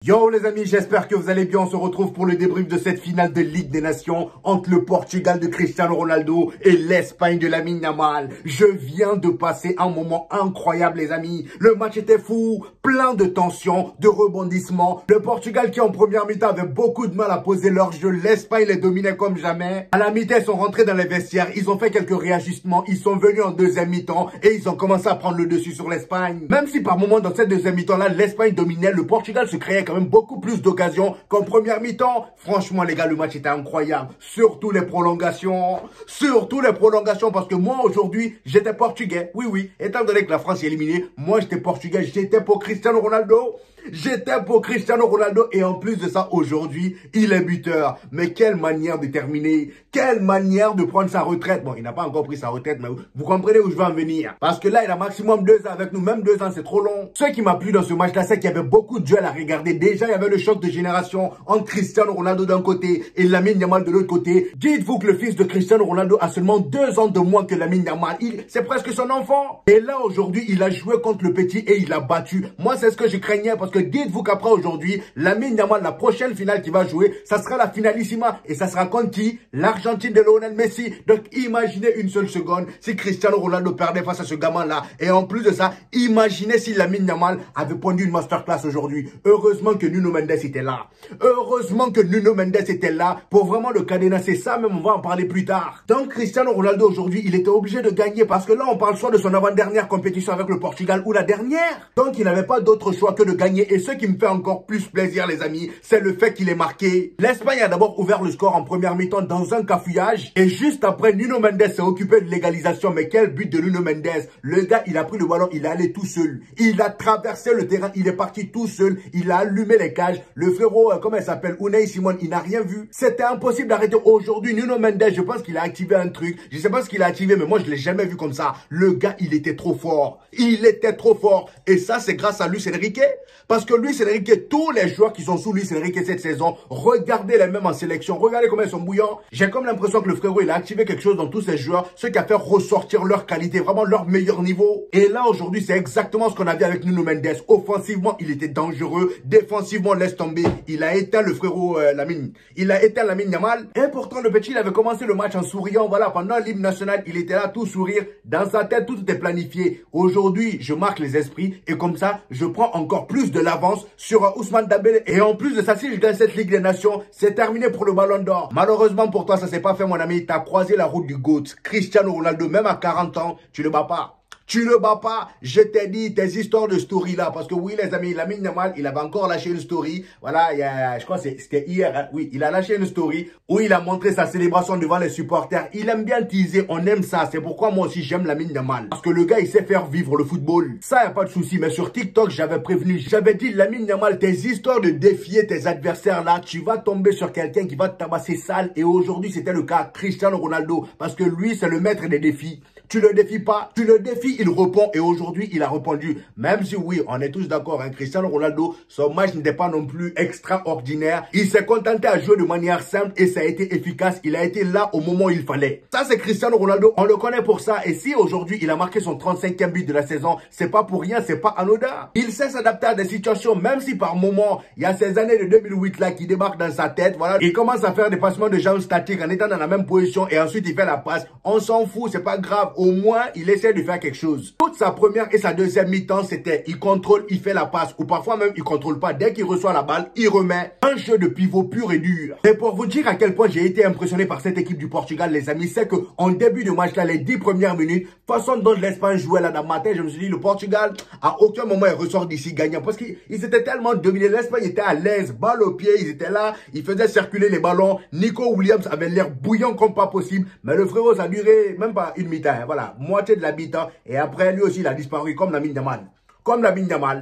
Yo les amis, j'espère que vous allez bien. On se retrouve pour le débrief de cette finale de Ligue des Nations entre le Portugal de Cristiano Ronaldo et l'Espagne de Lamine Yamal. Je viens de passer un moment incroyable les amis. Le match était fou, plein de tensions, de rebondissements. Le Portugal qui en première mi-temps avait beaucoup de mal à poser leur jeu. L'Espagne les dominait comme jamais. À la mi-temps, ils sont rentrés dans les vestiaires, ils ont fait quelques réajustements. Ils sont venus en deuxième mi-temps et ils ont commencé à prendre le dessus sur l'Espagne. Même si par moment dans cette deuxième mi-temps là, l'Espagne dominait, le Portugal se créait quand même beaucoup plus d'occasions qu'en première mi-temps. Franchement les gars, le match était incroyable. Surtout les prolongations. Parce que moi aujourd'hui, j'étais portugais. Oui, étant donné que la France est éliminée, moi j'étais portugais, j'étais pour Cristiano Ronaldo. Et en plus de ça, aujourd'hui, il est buteur. Mais quelle manière de terminer. Quelle manière de prendre sa retraite. Bon, il n'a pas encore pris sa retraite, mais vous comprenez où je veux en venir. Parce que là, il a maximum 2 ans avec nous. Même 2 ans, c'est trop long. Ce qui m'a plu dans ce match-là, c'est qu'il y avait beaucoup de duels à regarder. Déjà, il y avait le choc de génération entre Cristiano Ronaldo d'un côté et Lamine Yamal de l'autre côté. Dites-vous que le fils de Cristiano Ronaldo a seulement 2 ans de moins que Lamine Yamal. C'est presque son enfant. Et là, aujourd'hui, il a joué contre le petit et il a battu. Moi, c'est ce que je craignais parce que dites-vous qu'après aujourd'hui, Lamine Yamal, la prochaine finale qu'il va jouer, ça sera la finalissima. Et ça sera contre qui? L'Argentine de Lionel Messi. Donc imaginez une seule seconde si Cristiano Ronaldo perdait face à ce gamin-là. Et en plus de ça, imaginez si Lamine Yamal avait pondu une masterclass aujourd'hui. Heureusement que Nuno Mendes était là. Pour vraiment le cadenasser. Ça même, on va en parler plus tard. Donc Cristiano Ronaldo aujourd'hui, il était obligé de gagner parce que là, on parle soit de son avant-dernière compétition avec le Portugal ou la dernière. Donc il n'avait pas d'autre choix que de gagner. Et ce qui me fait encore plus plaisir, les amis, c'est le fait qu'il est marqué. L'Espagne a d'abord ouvert le score en première mi-temps dans un cafouillage. Et juste après, Nuno Mendes s'est occupé de l'égalisation. Mais quel but de Nuno Mendes. Le gars, il a pris le ballon, il est allé tout seul. Il a traversé le terrain, il est parti tout seul. Il a allumé les cages. Le frérot, comment il s'appelle, Unai Simon, il n'a rien vu. C'était impossible d'arrêter. Aujourd'hui, Nuno Mendes, je pense qu'il a activé un truc. Je sais pas ce qu'il a activé, mais moi, je l'ai jamais vu comme ça. Le gars, il était trop fort. Et ça, c'est grâce à Luis Enrique. Parce que Luis Enrique, tous les joueurs qui sont sous Luis Enrique cette saison, regardez les mêmes en sélection. Regardez comment ils sont bouillants. J'ai comme l'impression que le frérot, il a activé quelque chose dans tous ces joueurs, ce qui a fait ressortir leur qualité, vraiment leur meilleur niveau. Et là, aujourd'hui, c'est exactement ce qu'on avait avec Nuno Mendes. Offensivement, il était dangereux. Défensivement, laisse tomber. Il a éteint le frérot Lamine. Il a éteint Lamine Yamal. Et pourtant, le petit, il avait commencé le match en souriant. Voilà, pendant l'hymne national, il était là tout sourire. Dans sa tête, tout était planifié. Aujourd'hui, je marque les esprits. Et comme ça, je prends encore plus de l'avance sur Ousmane Dembélé. Et en plus de ça, si je gagne cette Ligue des Nations, c'est terminé pour le Ballon d'Or. Malheureusement pour toi, ça s'est pas fait, mon ami. T'as croisé la route du GOAT. Cristiano Ronaldo, même à 40 ans, tu le bats pas. Je t'ai dit tes histoires de story là. Parce que oui, les amis, Lamine Yamal, il avait encore lâché une story. Voilà, je crois que c'était hier. Hein. Oui, il a lâché une story où il a montré sa célébration devant les supporters. Il aime bien teaser, on aime ça. C'est pourquoi moi aussi j'aime Lamine Yamal. Parce que le gars, il sait faire vivre le football. Ça, y a pas de souci. Mais sur TikTok, j'avais prévenu. J'avais dit, Lamine Yamal, tes histoires de défier tes adversaires là, tu vas tomber sur quelqu'un qui va te tabasser sale. Et aujourd'hui, c'était le cas. Cristiano Ronaldo. Parce que lui, c'est le maître des défis. Tu le défies pas, tu le défies, il répond. Et aujourd'hui, il a répondu. Même si oui, on est tous d'accord, hein, Cristiano Ronaldo, son match n'était pas non plus extraordinaire. Il s'est contenté à jouer de manière simple et ça a été efficace. Il a été là au moment où il fallait. Ça, c'est Cristiano Ronaldo. On le connaît pour ça. Et si aujourd'hui, il a marqué son 35e but de la saison, c'est pas pour rien, c'est pas anodin. Il sait s'adapter à des situations, même si par moment, il y a ces années de 2008 là qui débarquent dans sa tête. Voilà, il commence à faire des passements de jambes statiques en étant dans la même position et ensuite il fait la passe. On s'en fout, c'est pas grave. Au moins, il essaie de faire quelque chose. Toute sa première et sa deuxième mi-temps, c'était il contrôle, il fait la passe. Ou parfois même, il contrôle pas. Dès qu'il reçoit la balle, il remet. Un jeu de pivot pur et dur. Et pour vous dire à quel point j'ai été impressionné par cette équipe du Portugal, les amis, c'est qu'en début de match, là, les 10 premières minutes, façon dont l'Espagne jouait là dans ma tête, je me suis dit, le Portugal, à aucun moment, il ressort d'ici gagnant. Parce qu'ils étaient tellement dominés. L'Espagne était à l'aise, balle au pied, ils étaient là, ils faisaient circuler les ballons. Nico Williams avait l'air bouillant comme pas possible. Mais le frérot, ça a duré même pas une mi-temps. Voilà. Moitié de la mi-temps et après lui aussi il a disparu comme Lamine Yamal.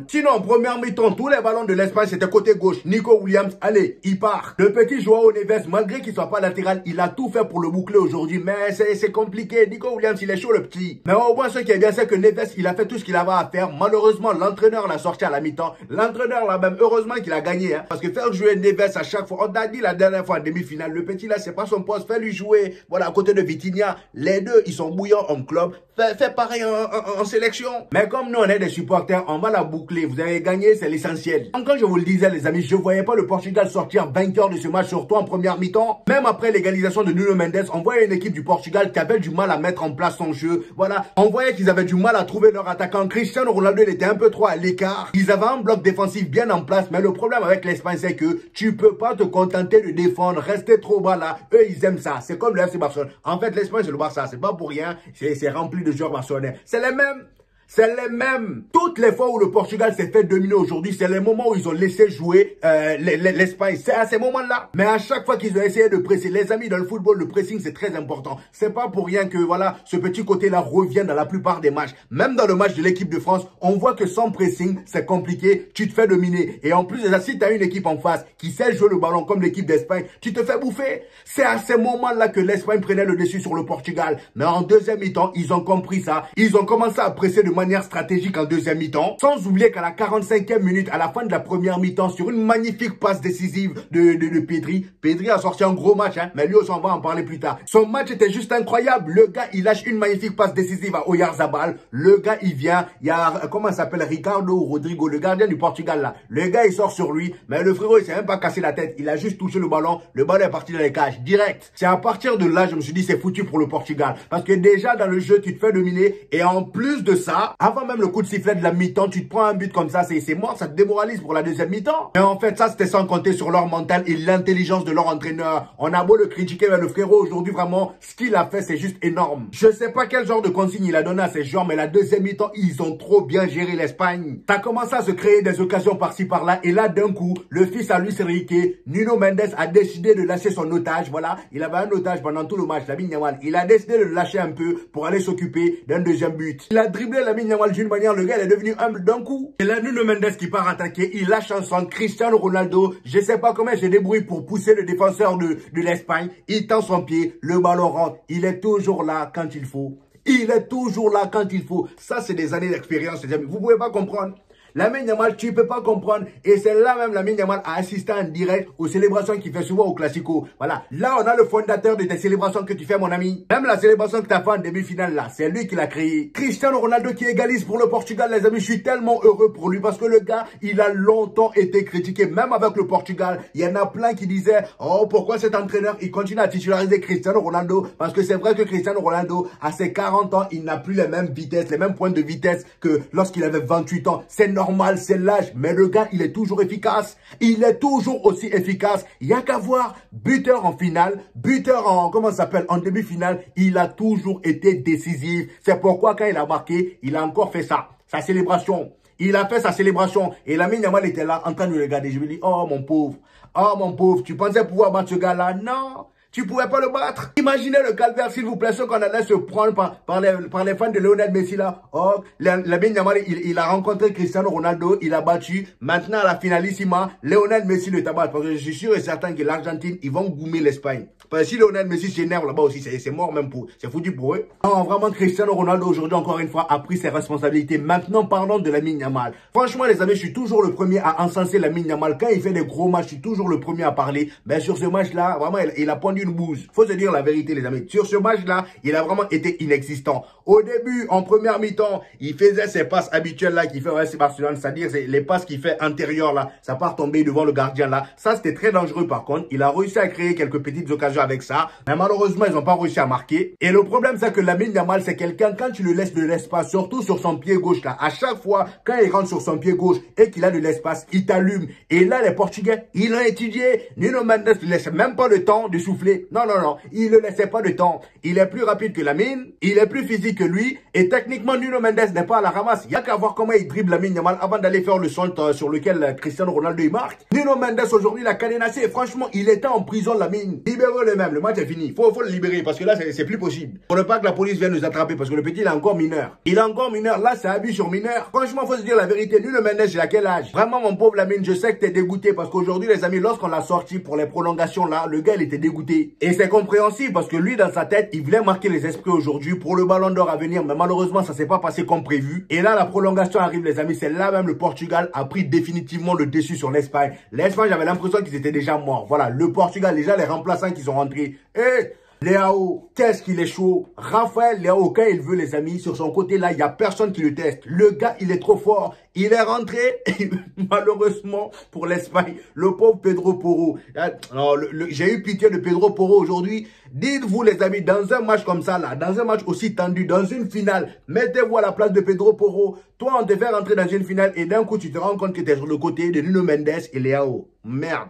Sinon en première mi-temps tous les ballons de l'Espagne c'était côté gauche. Nico Williams, allez, il part. Le petit Joao Neves, malgré qu'il soit pas latéral, il a tout fait pour le boucler aujourd'hui. Mais c'est compliqué. Nico Williams il est chaud le petit. Mais au moins ce qui est bien c'est que Neves il a fait tout ce qu'il avait à faire. Malheureusement l'entraîneur l'a sorti à la mi-temps. L'entraîneur là même heureusement qu'il a gagné. Hein, parce que faire jouer Neves à chaque fois, on a dit la dernière fois en demi-finale, le petit là c'est pas son poste, fais lui jouer. Voilà à côté de Vitinha. Les deux ils sont bouillants en club. fait pareil en sélection. Mais comme nous, on est des supporters, on va la boucler. Vous avez gagné, c'est l'essentiel. Donc, quand je vous le disais, les amis, je voyais pas le Portugal sortir vainqueur de ce match, surtout en première mi-temps. Même après l'égalisation de Nuno Mendes, on voyait une équipe du Portugal qui avait du mal à mettre en place son jeu. Voilà, on voyait qu'ils avaient du mal à trouver leur attaquant. Cristiano Ronaldo, il était un peu trop à l'écart. Ils avaient un bloc défensif bien en place, mais le problème avec l'Espagne, c'est que tu peux pas te contenter de défendre, rester trop bas là. Eux, ils aiment ça. C'est comme le FC Barcelone. En fait, l'Espagne, c'est le Barça. C'est pas pour rien. C'est rempli de joueurs barcelonais. C'est les mêmes. C'est les mêmes. Toutes les fois où le Portugal s'est fait dominer aujourd'hui, c'est les moments où ils ont laissé jouer l'Espagne. C'est à ces moments-là. Mais à chaque fois qu'ils ont essayé de presser, les amis, dans le football, le pressing, c'est très important. C'est pas pour rien que, voilà, ce petit côté-là revient dans la plupart des matchs. Même dans le match de l'équipe de France, on voit que sans pressing, c'est compliqué. Tu te fais dominer. Et en plus de ça, si tu as une équipe en face qui sait jouer le ballon comme l'équipe d'Espagne, tu te fais bouffer. C'est à ces moments-là que l'Espagne prenait le dessus sur le Portugal. Mais en deuxième mi-temps, ils ont compris ça. Ils ont commencé à presser de manière stratégique en deuxième mi-temps. Sans oublier qu'à la 45e minute, à la fin de la première mi-temps, sur une magnifique passe décisive de Pedri. Pedri a sorti un gros match, hein, mais lui aussi, on va en parler plus tard. Son match était juste incroyable. Le gars, il lâche une magnifique passe décisive à Oyarzabal. Le gars, il vient. Il y a, comment ça s'appelle, Ricardo Rodrigo, le gardien du Portugal, là. Le gars, il sort sur lui. Mais le frérot, il s'est même pas cassé la tête. Il a juste touché le ballon. Le ballon est parti dans les cages, direct. C'est à partir de là, je me suis dit, c'est foutu pour le Portugal. Parce que déjà, dans le jeu, tu te fais dominer. Et en plus de ça, avant même le coup de sifflet de la mi-temps, tu te prends un but comme ça, c'est mort, ça te démoralise pour la deuxième mi-temps. Mais en fait, ça, c'était sans compter sur leur mental et l'intelligence de leur entraîneur. On a beau le critiquer, mais le frérot, aujourd'hui, vraiment, ce qu'il a fait, c'est juste énorme. Je sais pas quel genre de consigne il a donné à ces joueurs, mais la deuxième mi-temps, ils ont trop bien géré l'Espagne. Ça a commencé à se créer des occasions par-ci, par-là, et là, d'un coup, le fils à Luis Enrique, Nuno Mendes a décidé de lâcher son otage, voilà. Il avait un otage pendant tout le match, Lamine Yamal. Il a décidé de le lâcher un peu pour aller s'occuper d'un deuxième but. Il a dribblé Lamine Yamal d'une manière, le gars, il est devenu humble d'un coup. Et là, Nuno Mendes qui part attaquer, il lâche un son. Cristiano Ronaldo, je sais pas comment j'ai débrouillé pour pousser le défenseur de l'Espagne. Il tend son pied, le ballon rentre. Il est toujours là quand il faut. Il est toujours là quand il faut. Ça, c'est des années d'expérience, les amis. Vous pouvez pas comprendre. Lamine Yamal, tu peux pas comprendre. Et c'est là même Lamine Yamal a assisté en direct aux célébrations qu'il fait souvent au Classico. Voilà. Là, on a le fondateur de tes célébrations que tu fais, mon ami. Même la célébration que tu as fait en demi-finale, là, c'est lui qui l'a créé. Cristiano Ronaldo qui égalise pour le Portugal, les amis. Je suis tellement heureux pour lui parce que le gars, il a longtemps été critiqué. Même avec le Portugal, il y en a plein qui disaient, oh, pourquoi cet entraîneur, il continue à titulariser Cristiano Ronaldo? Parce que c'est vrai que Cristiano Ronaldo, à ses 40 ans, il n'a plus les mêmes vitesses, les mêmes points de vitesse que lorsqu'il avait 28 ans. C'est normal, c'est l'âge, mais le gars, il est toujours efficace. Il est toujours aussi efficace. Il n'y a qu'à voir, buteur en finale, buteur en, comment ça s'appelle, en demi-finale, il a toujours été décisif. C'est pourquoi quand il a marqué, il a encore fait ça, sa célébration. Il a fait sa célébration et Lamine Yamal était là en train de le regarder. Je me dis, oh mon pauvre, tu pensais pouvoir battre ce gars-là? Non. Tu pouvais pas le battre. Imaginez le calvaire, s'il vous plaît, ce qu'on allait se prendre par les fans de Lionel Messi là. Oh, Lamine Yamal, il a rencontré Cristiano Ronaldo, il a battu. Maintenant, à la finalissima, Lionel Messi le tabac. Parce que je suis sûr et certain que l'Argentine, ils vont goumer l'Espagne. Parce que si Lionel Messi s'énerve là-bas aussi, c'est mort même pour. C'est foutu pour eux. Non, vraiment, Cristiano Ronaldo aujourd'hui, encore une fois, a pris ses responsabilités. Maintenant, parlons de Lamine Yamal. Franchement, les amis, je suis toujours le premier à encenser Lamine Yamal. Quand il fait des gros matchs, je suis toujours le premier à parler. Ben, sur ce match-là, vraiment, il a pondu une bouse. Faut se dire la vérité, les amis. Sur ce match-là, il a vraiment été inexistant. Au début, en première mi-temps, il faisait ses passes habituelles là qu'il fait au FC Barcelone, c'est-à-dire les passes qu'il fait intérieures là, ça part tomber devant le gardien là. Ça, c'était très dangereux par contre. Il a réussi à créer quelques petites occasions avec ça, mais malheureusement, ils n'ont pas réussi à marquer. Et le problème, c'est que Lamine Yamal, c'est quelqu'un, quand tu le laisses de l'espace, surtout sur son pied gauche là, à chaque fois, quand il rentre sur son pied gauche et qu'il a de l'espace, il t'allume. Et là, les Portugais, ils l'ont étudié. Nuno Mendes ne laisse même pas le temps de souffler. Non, non, non. Il ne laissait pas de temps. Il est plus rapide que Lamine, il est plus physique que lui, et techniquement, Nuno Mendes n'est pas à la ramasse. Il n'y a qu'à voir comment il dribble Lamine Yamal avant d'aller faire le centre sur lequel Cristiano Ronaldo il marque. Nuno Mendes aujourd'hui, il a cadenassé, et franchement, il était en prison, Lamine. Libérez-le même, le match est fini. Faut le libérer, parce que là, c'est plus possible. Pour ne pas que la police vienne nous attraper, parce que le petit, il est encore mineur. Il est encore mineur, là, c'est abus sur mineur. Franchement, faut se dire la vérité, Nuno Mendes, il a quel âge? Vraiment, mon pauvre Lamine, je sais que t'es dégoûté, parce qu'aujourd'hui, les amis, lorsqu'on l'a sorti pour les prolongations, là, le gars, il était dégoûté. Et c'est compréhensible, parce que lui, dans sa tête, il voulait marquer les esprits aujourd'hui pour le ballon d'or à venir, mais malheureusement, ça s'est pas passé comme prévu. Et là, la prolongation arrive, les amis. C'est là même le Portugal a pris définitivement le dessus sur l'Espagne. L'Espagne, j'avais l'impression qu'ils étaient déjà morts. Voilà, le Portugal, déjà, les remplaçants qui sont rentrés. Leao, qu'est-ce qu'il est chaud. Raphaël Leao, quand il veut, les amis, sur son côté là, il n'y a personne qui le teste. Le gars, il est trop fort. Il est rentré, malheureusement, pour l'Espagne, le pauvre Pedro Porro. J'ai eu pitié de Pedro Porro aujourd'hui. Dites-vous, les amis, dans un match comme ça, là, dans un match aussi tendu, dans une finale, mettez-vous à la place de Pedro Porro. Toi, on te fait rentrer dans une finale et d'un coup, tu te rends compte que tu es sur le côté de Nuno Mendes et Leao. Merde.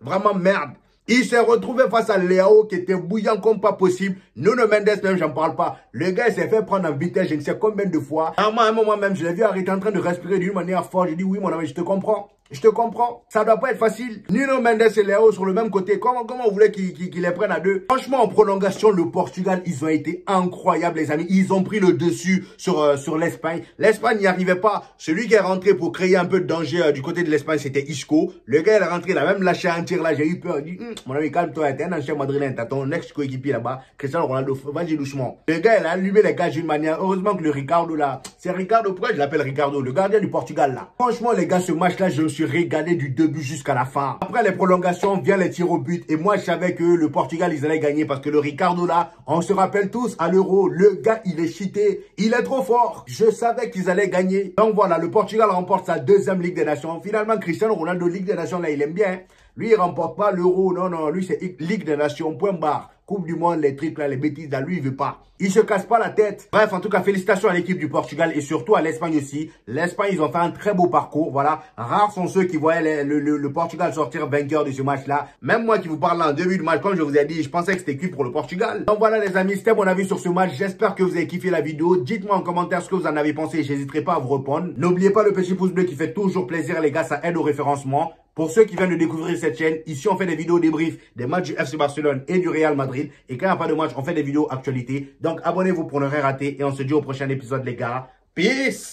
Vraiment merde. Il s'est retrouvé face à Leao qui était bouillant comme pas possible. Nuno Mendes même, j'en parle pas. Le gars, il s'est fait prendre en vitesse, je ne sais combien de fois. À un moment même, je l'ai vu arrêter en train de respirer d'une manière forte. J'ai dit, oui, mon ami, je te comprends. Je te comprends. Ça doit pas être facile. Nuno Mendes et Leao sur le même côté. Comment vous voulez qu'ils les prennent à deux? Franchement, en prolongation, le Portugal, ils ont été incroyables, les amis. Ils ont pris le dessus sur l'Espagne. L'Espagne n'y arrivait pas. Celui qui est rentré pour créer un peu de danger du côté de l'Espagne, c'était Isco. Le gars, il est rentré, il a même lâché un tir là. J'ai eu peur. Il dit, mon ami, calme-toi. T'es un ancien madrilène. T'as ton ex-coéquipier là-bas. Cristiano Ronaldo, vas-y doucement. Le gars, il a allumé les gars d'une manière. Heureusement que le Ricardo là, c'est Ricardo. Pourquoi je l'appelle Ricardo? Le gardien du Portugal là. Franchement, les gars, ce match-là, je me suis régalé du début jusqu'à la fin. Après les prolongations, vient les tirs au but. Et moi, je savais que le Portugal, ils allaient gagner parce que le Ricardo là, on se rappelle tous à l'Euro, le gars, il est cheaté. Il est trop fort. Je savais qu'ils allaient gagner. Donc voilà, le Portugal remporte sa deuxième Ligue des Nations. Finalement, Cristiano Ronaldo, Ligue des Nations, là, il aime bien. Lui, il remporte pas l'Euro. Non, non, lui, c'est Ligue des Nations, point barre. Coupe du monde, les trucs là, les bêtises là, lui, il veut pas. Il se casse pas la tête. Bref, en tout cas, félicitations à l'équipe du Portugal et surtout à l'Espagne aussi. L'Espagne, ils ont fait un très beau parcours, voilà. Rares sont ceux qui voyaient le Portugal sortir vainqueur de ce match-là. Même moi qui vous parle là en début de match, comme je vous ai dit, je pensais que c'était cuit pour le Portugal. Donc voilà les amis, c'était mon avis sur ce match. J'espère que vous avez kiffé la vidéo. Dites-moi en commentaire ce que vous en avez pensé. J'hésiterai pas à vous répondre. N'oubliez pas le petit pouce bleu qui fait toujours plaisir les gars, ça aide au référencement. Pour ceux qui viennent de découvrir cette chaîne, ici on fait des vidéos débriefs des matchs du FC Barcelone et du Real Madrid. Et quand il n'y a pas de match, on fait des vidéos actualités. Donc abonnez-vous pour ne rien rater et on se dit au prochain épisode les gars. Peace!